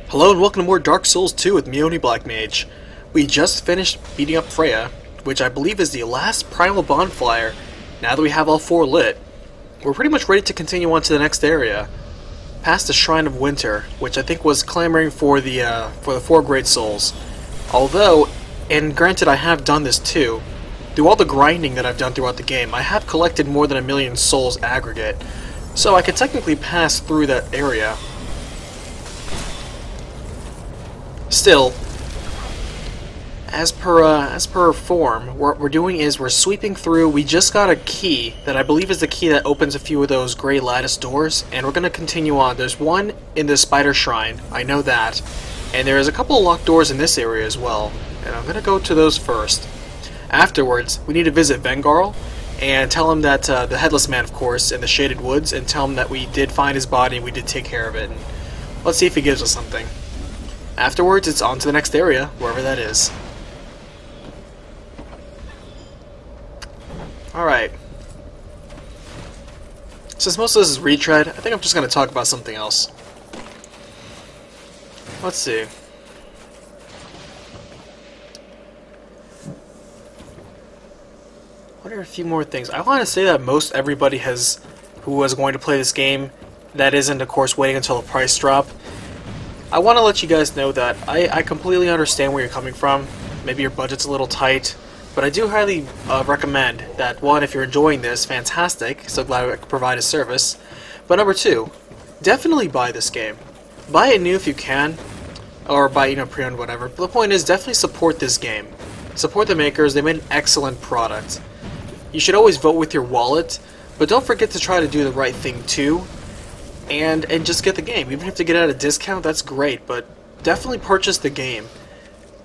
Hello and welcome to more Dark Souls 2 with Mioni Black Mage. We just finished beating up Freya, which I believe is the last Primal Bonfire. Now that we have all four lit, we're pretty much ready to continue on to the next area, past the Shrine of Winter, which I think was clamoring for the four Great Souls. Although, and granted I have done this too, through all the grinding that I've done throughout the game, I have collected more than 1,000,000 souls aggregate, so I could technically pass through that area. Still, as per form, what we're doing is we're sweeping through. We just got a key that I believe is the key that opens a few of those gray lattice doors, and we're going to continue on. There's one in the Spider Shrine, I know that, and there's a couple of locked doors in this area as well, and I'm going to go to those first. Afterwards, we need to visit Vengarl and tell him that, the Headless Man, of course, in the Shaded Woods, and tell him that we did find his body and we did take care of it. And let's see if he gives us something. Afterwards, it's on to the next area, wherever that is. Alright. Since most of this is retread, I think I'm just going to talk about something else. Let's see. What are a few more things? I want to say that most everybody who was going to play this game, that isn't, of course, waiting until the price drop. I want to let you guys know that I completely understand where you're coming from. Maybe your budget's a little tight, but I do highly recommend that, one, if you're enjoying this, fantastic, so glad I could provide a service. But number two, definitely buy this game. Buy it new if you can, or buy, pre-owned, whatever. But the point is, definitely support this game. Support the makers. They made an excellent product. You should always vote with your wallet, but don't forget to try to do the right thing too. And just get the game. Even if to get it at a discount, that's great, but definitely purchase the game.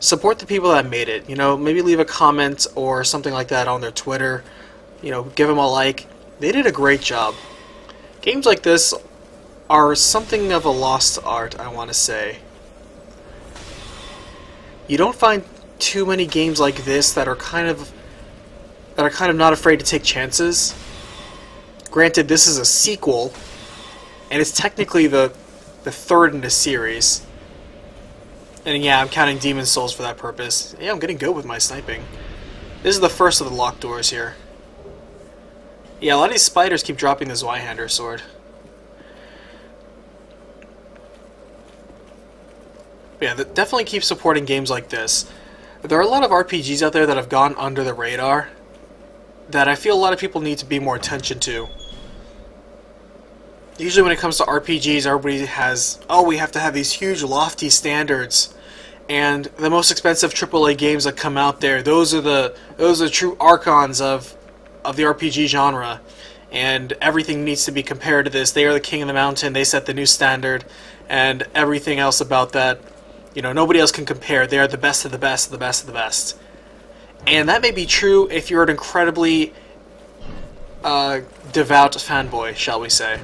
Support the people that made it. Maybe leave a comment or something like that on their Twitter. Give them a like. They did a great job. Games like this are something of a lost art, I want to say. You don't find too many games like this that are kind of not afraid to take chances. Granted, this is a sequel, and it's technically the third in the series. And yeah, I'm counting Demon Souls for that purpose. Yeah, I'm getting good with my sniping. This is the first of the locked doors here. Yeah, a lot of these spiders keep dropping the Zweihander sword. But yeah, definitely keep supporting games like this. There are a lot of RPGs out there that have gone under the radar that I feel a lot of people need to be more attention to. Usually when it comes to RPGs, everybody has, we have to have these huge lofty standards, and the most expensive AAA games that come out there, those are the true archons of the RPG genre, and everything needs to be compared to this. They are the king of the mountain, they set the new standard, and everything else about that, nobody else can compare. They are the best of the best of the best of the best. And that may be true if you're an incredibly devout fanboy, shall we say.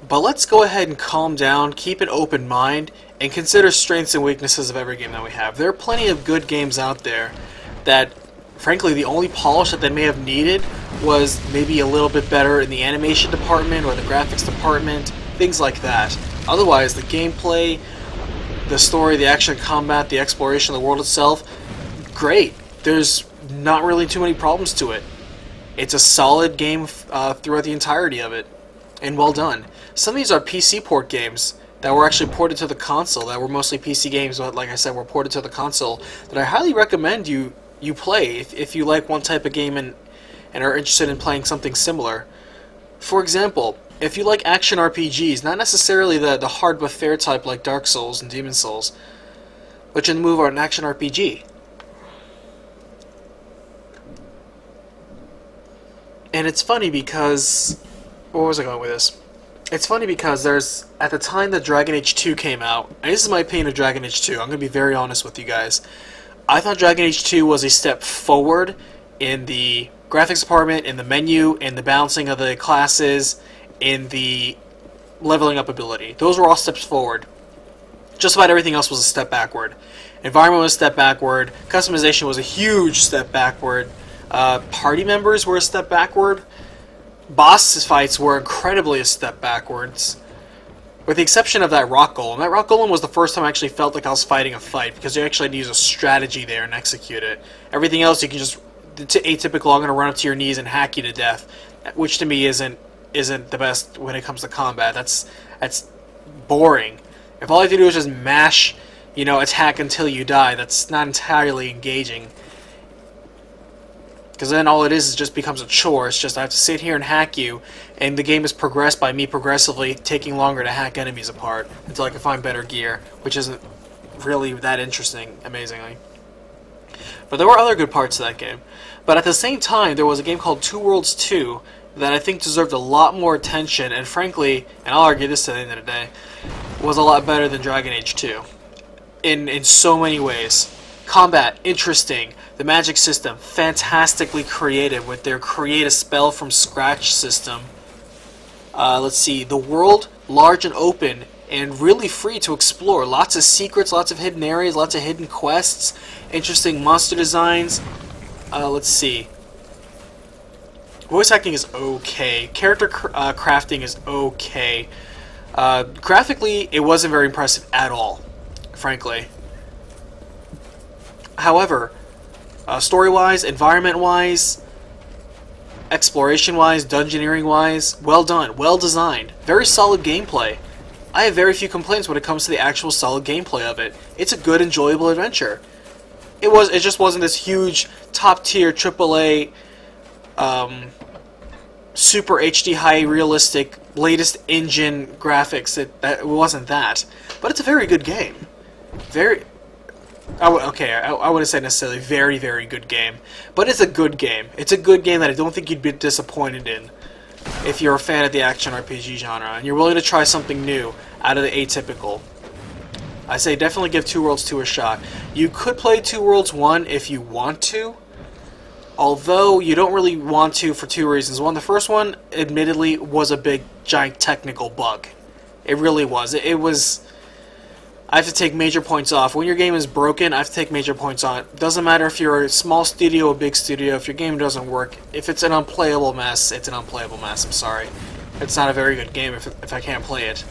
But let's go ahead and calm down, keep an open mind, and consider strengths and weaknesses of every game that we have. There are plenty of good games out there that, frankly, the only polish that they may have needed was maybe a little bit better in the animation department or the graphics department, things like that. Otherwise, the gameplay, the story, the action combat, the exploration of the world itself, great. There's not really too many problems to it. It's a solid game throughout the entirety of it, and well done. Some of these are PC port games that were actually ported to the console, that were mostly PC games, but like I said, were ported to the console, that I highly recommend you play if you like one type of game and are interested in playing something similar. For example, if you like action RPGs, not necessarily the hard but fair type like Dark Souls and Demon Souls, but in the move are an action RPG. And it's funny because, where was I going with this? It's funny because at the time that Dragon Age 2 came out, and this is my opinion of Dragon Age 2, I'm going to be very honest with you guys, I thought Dragon Age 2 was a step forward in the graphics department, in the menu, in the balancing of the classes, in the leveling up ability. Those were all steps forward. Just about everything else was a step backward. Environment was a step backward, customization was a huge step backward, party members were a step backward, boss fights were incredibly a step backwards. With the exception of that rock golem. That rock golem was the first time I actually felt like I was fighting a fight, because you actually had to use a strategy there and execute it. Everything else you can just, atypical, I'm going to run up to your knees and hack you to death, which to me isn't the best when it comes to combat. That's boring. If all I have to do is just mash, you know, attack until you die, that's not entirely engaging. Because then all it is just becomes a chore. It's just I have to sit here and hack you, and the game is progressed by me progressively taking longer to hack enemies apart until I can find better gear, which isn't really that interesting, amazingly. But there were other good parts of that game. But at the same time, there was a game called Two Worlds 2 that I think deserved a lot more attention, and frankly, and I'll argue this to the end of the day, was a lot better than Dragon Age 2. In so many ways. Combat, interesting. The magic system, fantastically creative with their create a spell from scratch system. Let's see, the world, large and open, and really free to explore. Lots of secrets, lots of hidden areas, lots of hidden quests, interesting monster designs. Let's see. Voice acting is okay. Character crafting is okay. Graphically, it wasn't very impressive at all, frankly. However, story-wise, environment-wise, exploration-wise, dungeoneering-wise, well done, well designed, very solid gameplay. I have very few complaints when it comes to the actual solid gameplay of it. It's a good, enjoyable adventure. It just wasn't this huge, top-tier, AAA, super HD, high realistic, latest engine graphics. It wasn't that, but it's a very good game. I wouldn't say necessarily very, very good game, but it's a good game. It's a good game that I don't think you'd be disappointed in if you're a fan of the action RPG genre and you're willing to try something new out of the atypical. I say definitely give Two Worlds 2 a shot. You could play Two Worlds 1 if you want to, although you don't really want to for two reasons. One, the first one, admittedly, was a big, giant technical bug. It really was. It was... I have to take major points off. When your game is broken, I have to take major points on it. Doesn't matter if you're a small studio or a big studio, if your game doesn't work, if it's an unplayable mess, it's an unplayable mess, I'm sorry. It's not a very good game if I can't play it.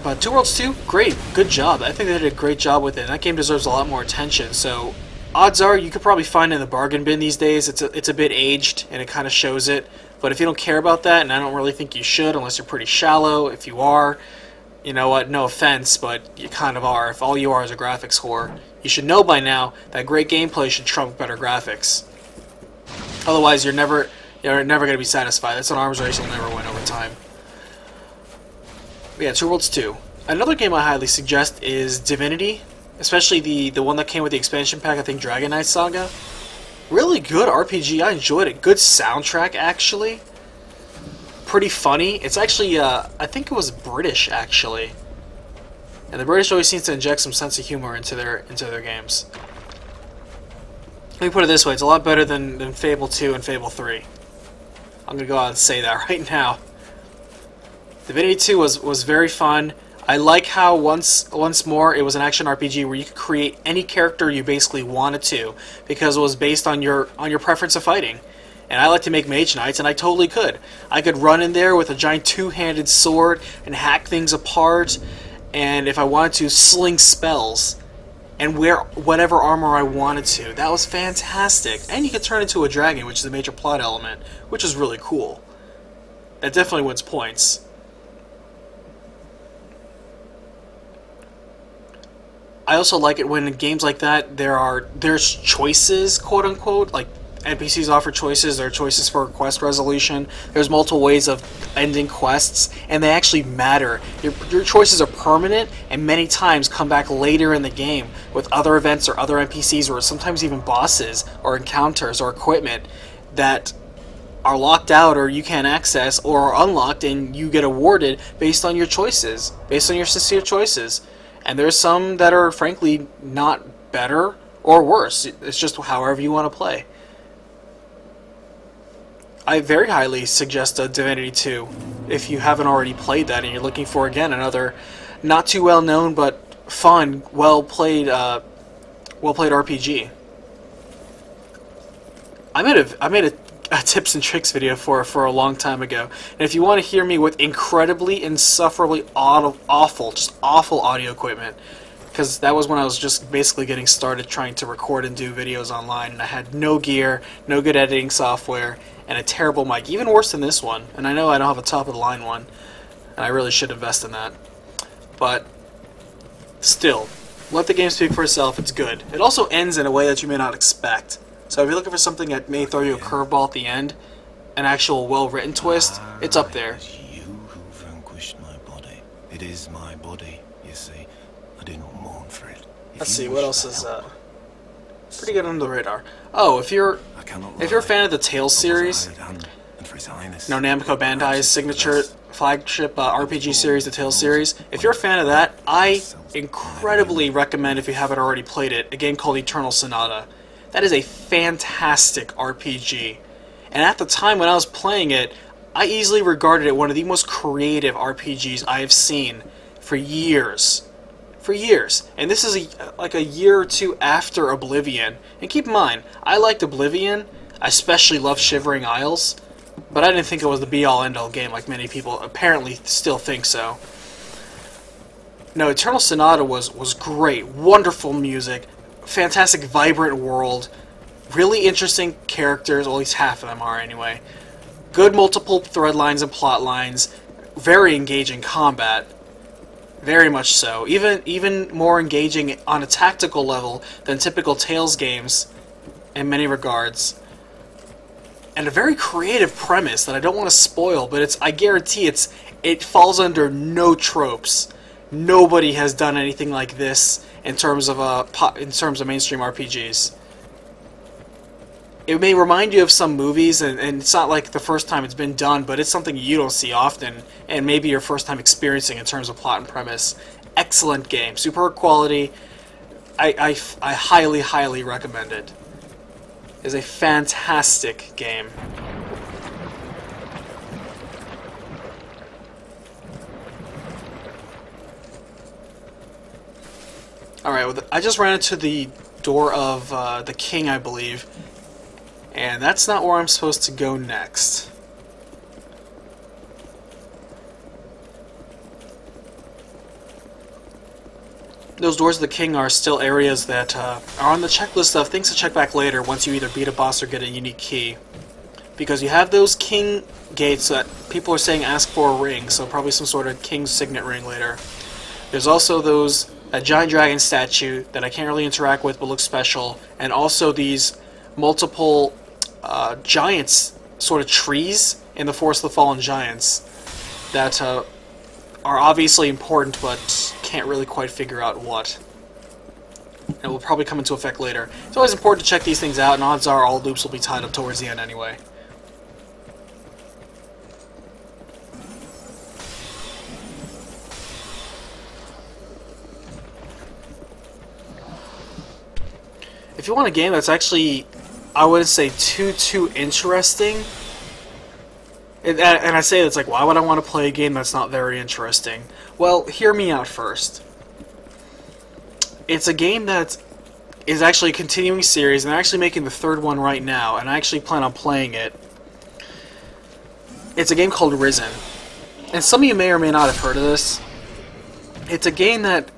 But Two Worlds 2, great, good job. I think they did a great job with it. That game deserves a lot more attention, so odds are you could probably find it in the bargain bin these days. It's a bit aged, and it kind of shows it. But if you don't care about that, and I don't really think you should unless you're pretty shallow, if you are, you know what, no offense, but you kind of are. If all you are is a graphics whore, you should know by now that great gameplay should trump better graphics. Otherwise, you're never going to be satisfied. That's an arms race you'll never win over time. But yeah, Two Worlds 2. Another game I highly suggest is Divinity, especially the one that came with the expansion pack, I think Dragon Knight Saga. Really good RPG, I enjoyed it. Good soundtrack, actually. Pretty funny. It's actually, I think it was British, actually. And the British always seem to inject some sense of humor into their games. Let me put it this way, it's a lot better than Fable 2 and Fable 3. I'm going to go out and say that right now. Divinity 2 was very fun. I like how once more it was an action RPG where you could create any character you basically wanted to, because it was based on your preference of fighting. And I like to make mage knights, and I totally could. I could run in there with a giant two-handed sword and hack things apart, and if I wanted to, sling spells and wear whatever armor I wanted to. That was fantastic. And you could turn into a dragon, which is a major plot element, which is really cool. That definitely wins points. I also like it when in games like that there's choices, quote unquote, like NPCs offer choices, there are choices for quest resolution, there's multiple ways of ending quests, and they actually matter. Your choices are permanent and many times come back later in the game with other events or other NPCs or sometimes even bosses or encounters or equipment that are locked out or you can't access or are unlocked, and you get awarded based on your choices, based on your sincere choices. And there's some that are, frankly, not better or worse. It's just however you want to play. I very highly suggest Divinity 2 if you haven't already played that and you're looking for, again, another not too well-known but fun, well-played RPG. I made a a tips and tricks video for a long time ago. And if you want to hear me with incredibly, insufferably awful, just awful audio equipment, because that was when I was just basically getting started trying to record and do videos online, and I had no gear, no good editing software, and a terrible mic, even worse than this one. And I know I don't have a top-of-the-line one, and I really should invest in that. But still, let the game speak for itself. It's good. It also ends in a way that you may not expect. So if you're looking for something that may throw you a curveball at the end, an actual well-written twist, it's up there. It is you who vanquished my body. It is my body, you see. I do not mourn for it. Let's see, what else is pretty good under the radar. Oh, if you're a fan of the Tales series, Namco Bandai's signature flagship RPG series, the Tales series, if you're a fan of that, I incredibly recommend, if you haven't already played it, a game called Eternal Sonata. That is a fantastic RPG. And at the time when I was playing it, I easily regarded it one of the most creative RPGs I have seen for years. For years. And this is like a year or two after Oblivion. And keep in mind, I liked Oblivion. I especially loved Shivering Isles. But I didn't think it was the be-all, end-all game like many people apparently still think so. No, Eternal Sonata was great. Wonderful music. Fantastic, vibrant world. Really interesting characters, or at least half of them are anyway. Good multiple thread lines and plot lines. Very engaging combat. Very much so. Even more engaging on a tactical level than typical Tales games in many regards. And a very creative premise that I don't want to spoil, but I guarantee it falls under no tropes. Nobody has done anything like this in terms of mainstream RPGs. It may remind you of some movies, and it's not like the first time it's been done, but it's something you don't see often, and maybe your first time experiencing in terms of plot and premise. Excellent game, superb quality. I highly, highly recommend it. It's a fantastic game. Alright, well, I just ran into the door of the king, I believe. And that's not where I'm supposed to go next. Those doors of the king are still areas that are on the checklist of things to check back later once you either beat a boss or get a unique key. Because you have those king gates that people are saying ask for a ring, so probably some sort of king's signet ring later. There's also a giant dragon statue that I can't really interact with but looks special, and also these multiple giants, sort of trees in the Forest of the Fallen Giants that are obviously important but can't really quite figure out what. And will probably come into effect later. It's always important to check these things out, and odds are all loops will be tied up towards the end anyway. If you want a game that's actually, I wouldn't say too interesting, and I say it's like, why would I want to play a game that's not very interesting? Well, hear me out first. It's a game that is actually a continuing series, and they're actually making the third one right now, and I actually plan on playing it. It's a game called Risen. And some of you may or may not have heard of this. It's a game that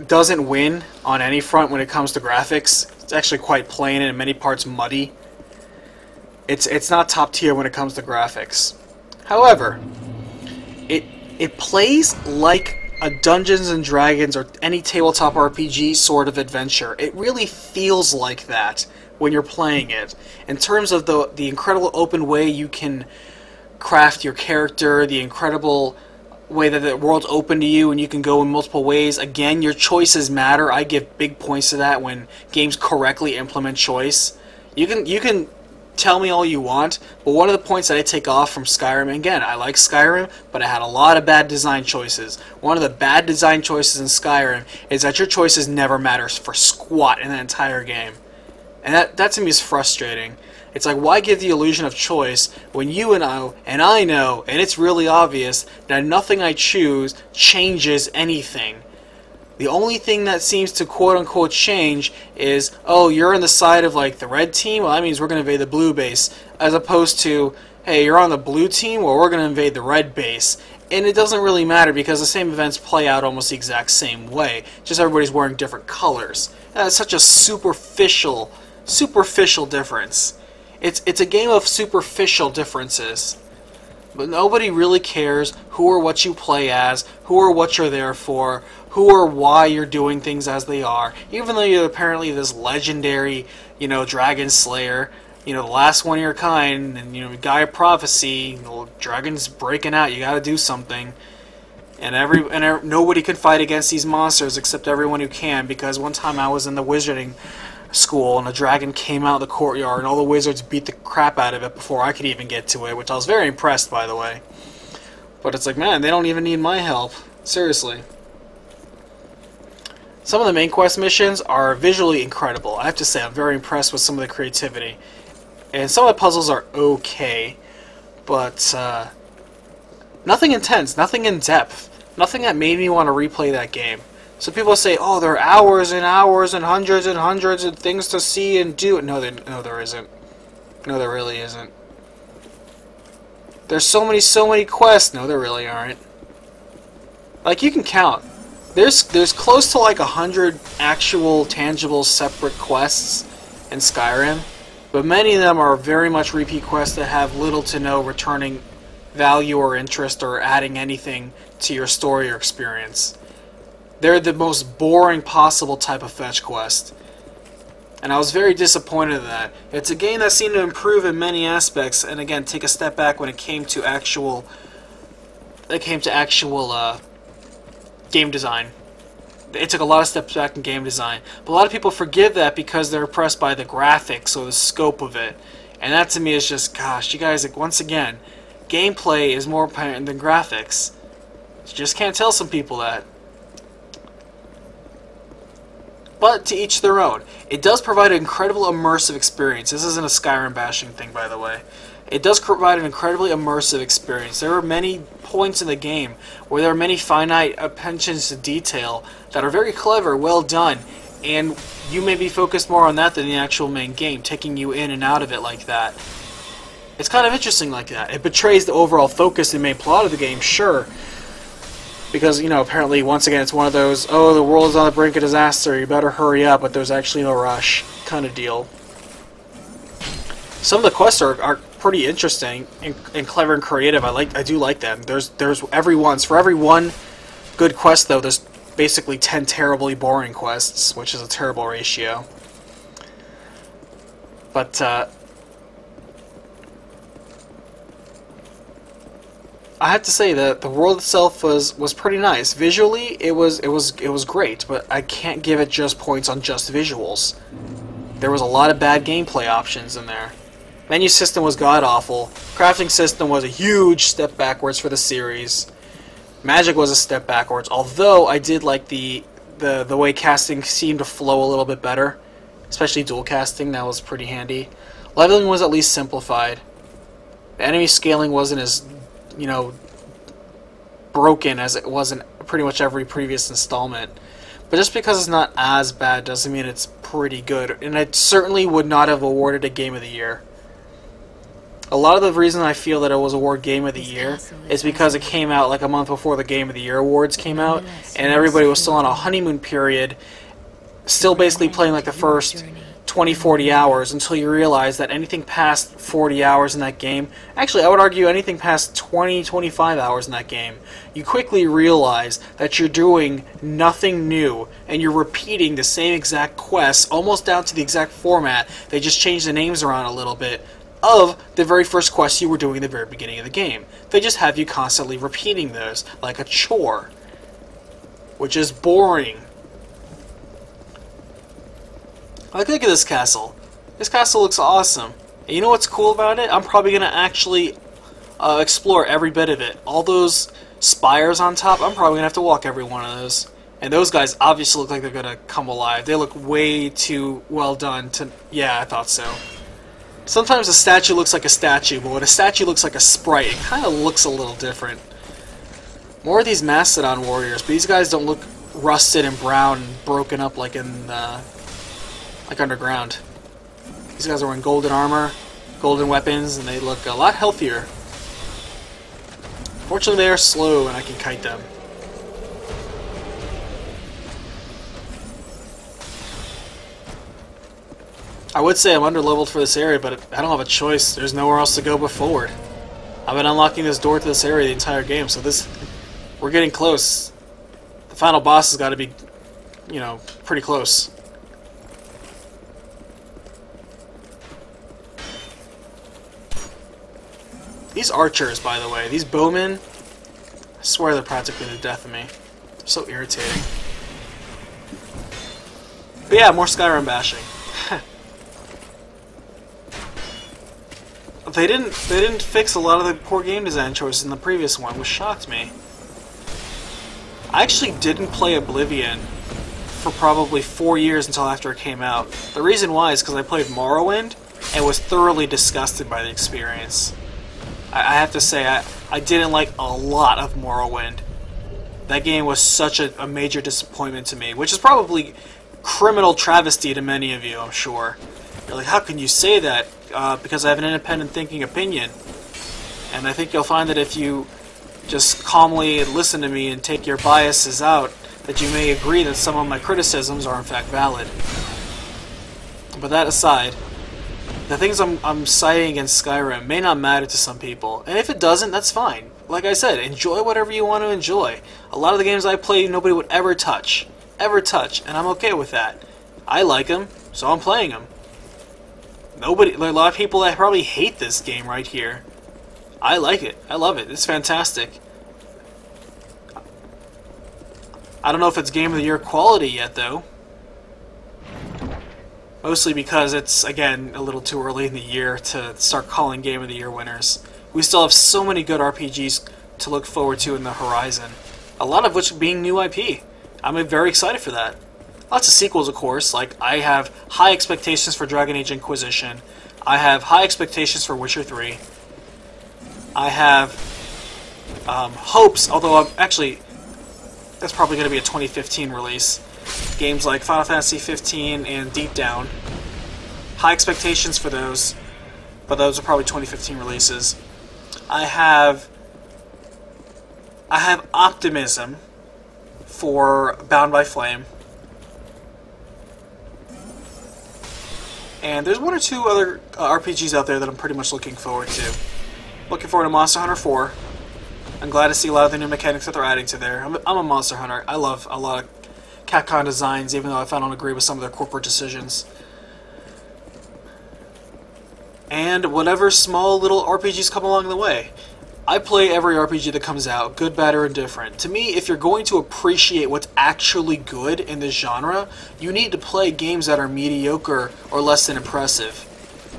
doesn't win on any front when it comes to graphics. It's actually quite plain and in many parts muddy. It's not top tier when it comes to graphics. However, it plays like a Dungeons and Dragons or any tabletop RPG sort of adventure. It really feels like that when you're playing it. In terms of the incredible open way you can craft your character, the incredible way that the world's open to you and you can go in multiple ways. Again, your choices matter. I give big points to that when games correctly implement choice. You can tell me all you want, but one of the points that I take off from Skyrim, again, I like Skyrim, but it had a lot of bad design choices. One of the bad design choices in Skyrim is that your choices never matter for squat in the entire game. And that to me is frustrating. It's like, why give the illusion of choice when you and I know, and it's really obvious, that nothing I choose changes anything. The only thing that seems to quote-unquote change is, oh, you're on the side of like the red team, well that means we're going to invade the blue base, as opposed to, hey, you're on the blue team, well we're going to invade the red base. And it doesn't really matter because the same events play out almost the exact same way, just everybody's wearing different colors. That's such a superficial difference. It's a game of superficial differences. But nobody really cares who or what you play as, who or what you're there for, who or why you're doing things as they are. Even though you're apparently this legendary, dragon slayer, the last one of your kind, and guy of prophecy, the dragon's breaking out, you gotta do something. And nobody can fight against these monsters except everyone who can, because one time I was in the wizarding school and a dragon came out of the courtyard and all the wizards beat the crap out of it before I could even get to it, which I was very impressed, by the way. But it's like, man, they don't even need my help. Seriously. Some of the main quest missions are visually incredible. I have to say, I'm very impressed with some of the creativity. And some of the puzzles are okay, but nothing intense, nothing in depth, nothing that made me want to replay that game. So people say, oh, there are hours and hours and hundreds of things to see and do. No, there isn't. No, there really isn't. There's so many quests. No, there really aren't. Like, you can count. There's close to like 100 actual, tangible, separate quests in Skyrim. But many of them are very much repeat quests that have little to no returning value or interest or adding anything to your story or experience. They're the most boring possible type of fetch quest. And I was very disappointed in that. It's a game that seemed to improve in many aspects, and again, take a step back when it came to actual game design. It took a lot of steps back in game design. But a lot of people forgive that because they're impressed by the graphics or the scope of it. And that to me is just, gosh, you guys, like, once again, gameplay is more important than graphics. You just can't tell some people that. But to each their own. It does provide an incredible immersive experience. This isn't a Skyrim bashing thing, by the way. It does provide an incredibly immersive experience. There are many points in the game where there are many finite attentions to detail that are very clever, well done, and you may be focused more on that than the actual main game, taking you in and out of it like that. It's kind of interesting like that. It betrays the overall focus and main plot of the game, sure. Because, apparently, once again, it's one of those, oh, the world is on the brink of disaster, you better hurry up, but there's actually no rush kind of deal. Some of the quests are pretty interesting and clever and creative. I do like them. For every one good quest, though, there's basically 10 terribly boring quests, which is a terrible ratio. But, I have to say that the world itself was pretty nice. Visually, it was great, but I can't give it just points on just visuals. There was a lot of bad gameplay options in there. Menu system was god-awful. Crafting system was a huge step backwards for the series. Magic was a step backwards, although I did like the way casting seemed to flow a little bit better. Especially dual casting, that was pretty handy. Leveling was at least simplified. The enemy scaling wasn't as broken as it was in pretty much every previous installment. But just because it's not as bad doesn't mean it's pretty good. And I certainly would not have awarded it Game of the Year. A lot of the reason I feel that it was awarded Game of the Year is because it came out like a month before the Game of the Year awards came out, and everybody was still on a honeymoon period, still basically playing like the first 20-40 hours until you realize that anything past 40 hours in that game, actually I would argue anything past 20-25 hours in that game, you quickly realize that you're doing nothing new and you're repeating the same exact quests almost down to the exact format. They just changed the names around a little bit of the very first quests you were doing at the very beginning of the game. They just have you constantly repeating those like a chore, which is boring. Like, look at this castle. This castle looks awesome. And you know what's cool about it? I'm probably going to actually explore every bit of it. All those spires on top, I'm probably going to have to walk every one of those. And those guys obviously look like they're going to come alive. They look way too well done to... Yeah, I thought so. Sometimes a statue looks like a statue, but when a statue looks like a sprite, it kind of looks a little different. More of these Mastodon warriors, but these guys don't look rusted and brown and broken up like in like underground. These guys are wearing golden armor, golden weapons, and they look a lot healthier. Fortunately, they are slow and I can kite them. I would say I'm under-leveled for this area, but I don't have a choice. There's nowhere else to go but forward. I've been unlocking this door to this area the entire game, so we're getting close. The final boss has got to be, you know, pretty close. These archers, by the way, these bowmen, I swear they're practically the death of me. They're so irritating. But yeah, more Skyrim bashing. They didn't fix a lot of the poor game design choices in the previous one, which shocked me. I actually didn't play Oblivion for probably 4 years until after it came out. The reason why is because I played Morrowind and was thoroughly disgusted by the experience. I have to say, I didn't like a lot of Morrowind. That game was such a major disappointment to me, which is probably criminal travesty to many of you, I'm sure. You're like, how can you say that? Because I have an independent thinking opinion. And I think you'll find that if you just calmly listen to me and take your biases out, that you may agree that some of my criticisms are in fact valid. But that aside, the things I'm citing against Skyrim may not matter to some people. And if it doesn't, that's fine. Like I said, enjoy whatever you want to enjoy. A lot of the games I play, nobody would ever touch. And I'm okay with that. I like them, so I'm playing them. A lot of people that probably hate this game right here. I like it. I love it. It's fantastic. I don't know if it's Game of the Year quality yet, though. Mostly because it's, again, a little too early in the year to start calling Game of the Year winners. We still have so many good RPGs to look forward to in the horizon. A lot of which being new IP. I'm very excited for that. Lots of sequels, of course. Like, I have high expectations for Dragon Age Inquisition. I have high expectations for Witcher 3. I have hopes, although actually, that's probably going to be a 2015 release. Games like Final Fantasy 15 and Deep Down. High expectations for those, but those are probably 2015 releases. I have optimism for Bound by Flame. And there's one or two other RPGs out there that I'm pretty much looking forward to. Looking forward to Monster Hunter 4. I'm glad to see a lot of the new mechanics that they're adding to there. I'm a Monster Hunter. I love a lot of Capcom designs, even though I don't agree with some of their corporate decisions. And whatever small little RPGs come along the way. I play every RPG that comes out, good, bad, or indifferent. To me, if you're going to appreciate what's actually good in this genre, you need to play games that are mediocre or less than impressive.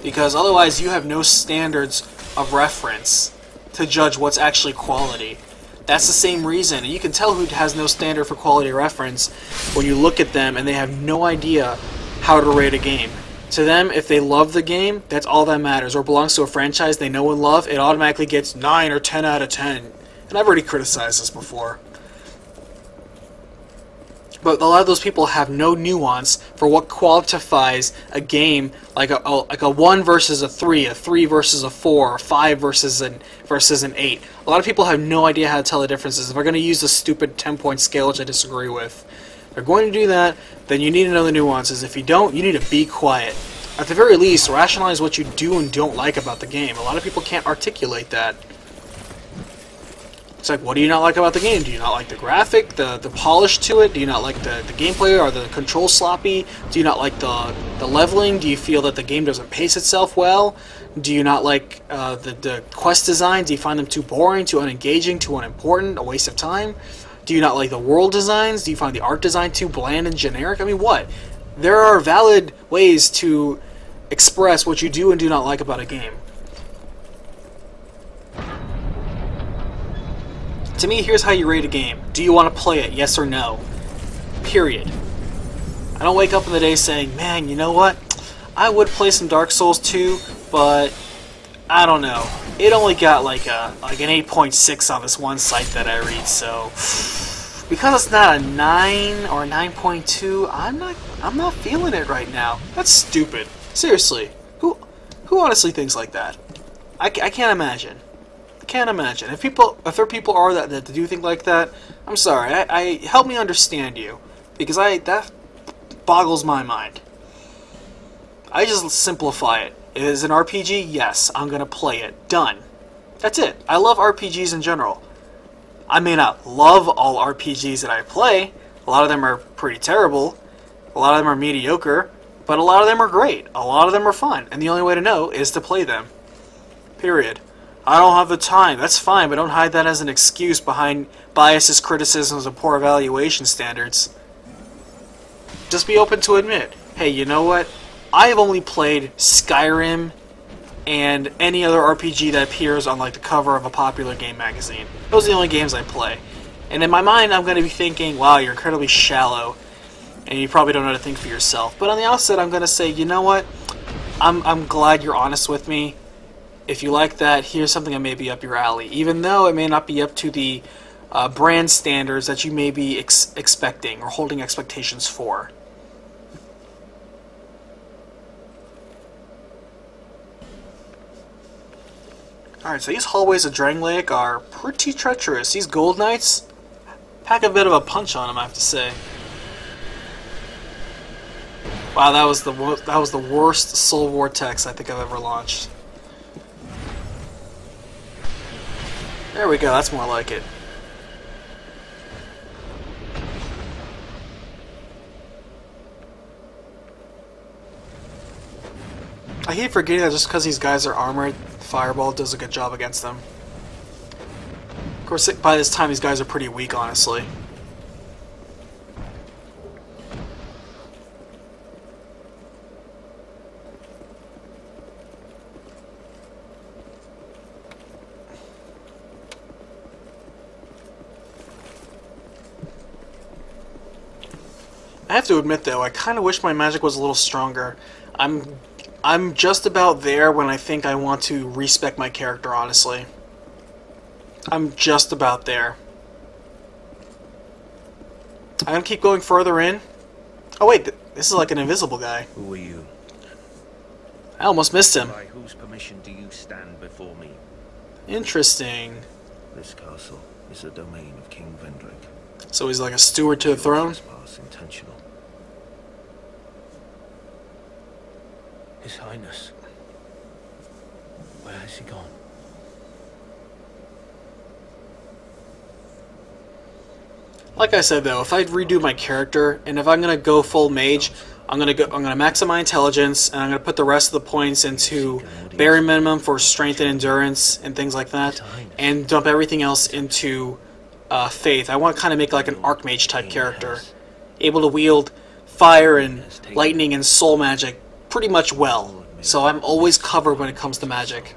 Because otherwise you have no standards of reference to judge what's actually quality. That's the same reason, and you can tell who has no standard for quality reference when you look at them and they have no idea how to rate a game. To them, if they love the game, that's all that matters, or belongs to a franchise they know and love, it automatically gets 9 or 10 out of 10. And I've already criticized this before. But a lot of those people have no nuance for what qualifies a game like a 1 versus a 3 versus a 4, a 5 versus an 8. A lot of people have no idea how to tell the differences. They're going to use a stupid 10-point scale, which I disagree with. If you're going to do that, then you need to know the nuances. If you don't, you need to be quiet. At the very least, rationalize what you do and don't like about the game. A lot of people can't articulate that. It's like, what do you not like about the game? Do you not like the graphic, the polish to it? Do you not like the gameplay? Are the controls sloppy? Do you not like the leveling? Do you feel that the game doesn't pace itself well? Do you not like the quest design? Do you find them too boring, too unengaging, too unimportant, a waste of time? Do you not like the world designs? Do you find the art design too bland and generic? I mean, what? There are valid ways to express what you do and do not like about a game. To me, here's how you rate a game. Do you want to play it? Yes or no? Period. I don't wake up in the day saying, man, you know what? I would play some Dark Souls 2, but I don't know. It only got like an 8.6 on this one site that I read, so Because it's not a 9 or a 9.2, I'm not feeling it right now. That's stupid. Seriously. Who honestly thinks like that? I can't imagine. I can't imagine. If there are people are that do think like that, I'm sorry. I help me understand you, because that boggles my mind. I just simplify it. It is an RPG? Yes, I'm gonna play it. Done. That's it. I love RPGs in general. I may not love all RPGs that I play. A lot of them are pretty terrible. A lot of them are mediocre. But a lot of them are great. A lot of them are fun. And the only way to know is to play them. Period. I don't have the time. That's fine, but don't hide that as an excuse behind biases, criticisms, and poor evaluation standards. Just be open to admit, hey, you know what? I've only played Skyrim and any other RPG that appears on like the cover of a popular game magazine. Those are the only games I play. And in my mind, I'm going to be thinking, wow, you're incredibly shallow, and you probably don't know how to think for yourself. But on the outset, I'm going to say, you know what? I'm glad you're honest with me. If you like that, here's something that may be up your alley, even though it may not be up to the brand standards that you may be expecting or holding expectations for. Alright, so these hallways of Drangleic are pretty treacherous. These Gold Knights pack a bit of a punch on them, I have to say. Wow, that was the worst Soul Vortex I think I've ever launched. There we go, that's more like it. I keep forgetting that just because these guys are armored, Fireball does a good job against them. Of course, by this time these guys are pretty weak, honestly. I have to admit though, I kind of wish my magic was a little stronger. I'm just about there when I think I want to respec my character, honestly. I'm just about there. I'm gonna keep going further in. Oh wait, this is like an invisible guy. Who are you? I almost missed him. By whose permission do you stand before me? Interesting. This castle is a domain of King Vendrick. So he's like a steward to the throne? Trespass intentional. His Highness. Where has he gone? Like I said though, if I redo my character, and if I'm gonna go full mage, I'm gonna max out my intelligence, and I'm gonna put the rest of the points into bare minimum for strength and endurance and things like that, and dump everything else into faith. I want to kind of make like an archmage type character, able to wield fire and lightning and soul magic pretty much well. So I'm always covered when it comes to magic,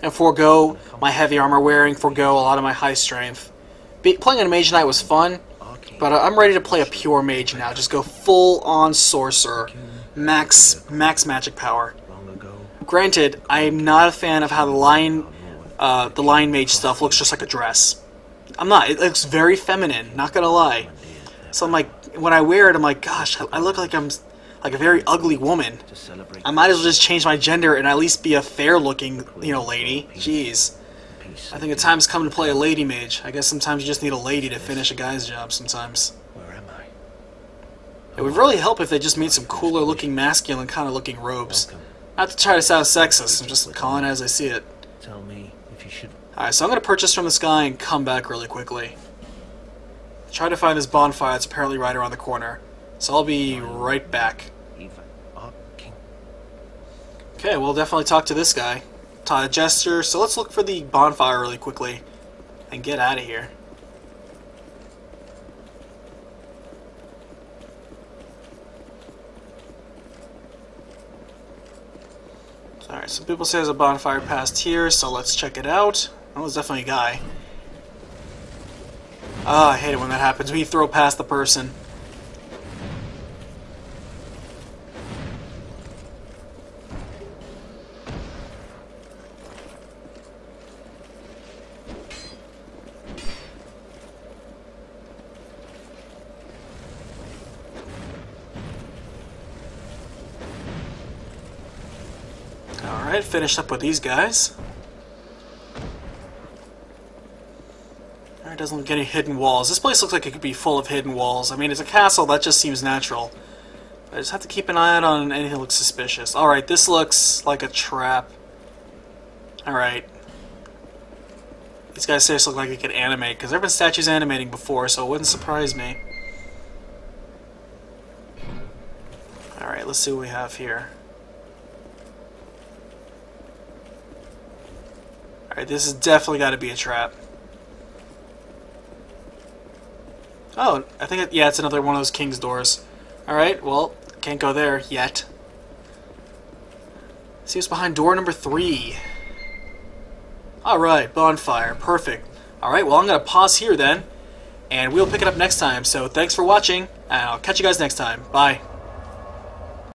and forego my heavy armor wearing, forego a lot of my high strength. Playing a mage knight was fun, but I'm ready to play a pure mage now. Just go full on sorcerer, max magic power. Granted, I'm not a fan of how the lion mage stuff looks just like a dress. I'm not. It looks very feminine, not gonna lie. So I'm like, when I wear it, I'm like, gosh, I look like I'm like a very ugly woman. I might as well just change my gender and at least be a fair-looking, lady. Jeez. I think the time's come to play a lady mage. I guess sometimes you just need a lady to finish a guy's job sometimes. Where am I? It would really help if they just made some cooler-looking, masculine kind of looking robes. Not to try to sound sexist, I'm just calling it as I see it. Tell me if you should. Alright, so I'm going to purchase from this guy and come back really quickly. Try to find this bonfire that's apparently right around the corner. So I'll be right back. Okay, we'll definitely talk to this guy. Talk to Jester, so let's look for the bonfire really quickly and get out of here. Alright, some people say there's a bonfire past here, so let's check it out. Oh, there's definitely a guy. Ah, I hate it when that happens, when you throw past the person. Alright, finished up with these guys. Alright, doesn't look like any hidden walls. This place looks like it could be full of hidden walls. I mean, it's a castle, that just seems natural. But I just have to keep an eye out on anything that looks suspicious. Alright, this looks like a trap. Alright. These guys seriously look like they could animate, because there have been statues animating before, so it wouldn't surprise me. Alright, let's see what we have here. Alright, this has definitely got to be a trap. Oh, I think, yeah, it's another one of those king's doors. Alright, well, can't go there yet. See what's behind door number 3. Alright, bonfire. Perfect. Alright, well, I'm going to pause here then, and we'll pick it up next time. So thanks for watching, and I'll catch you guys next time. Bye.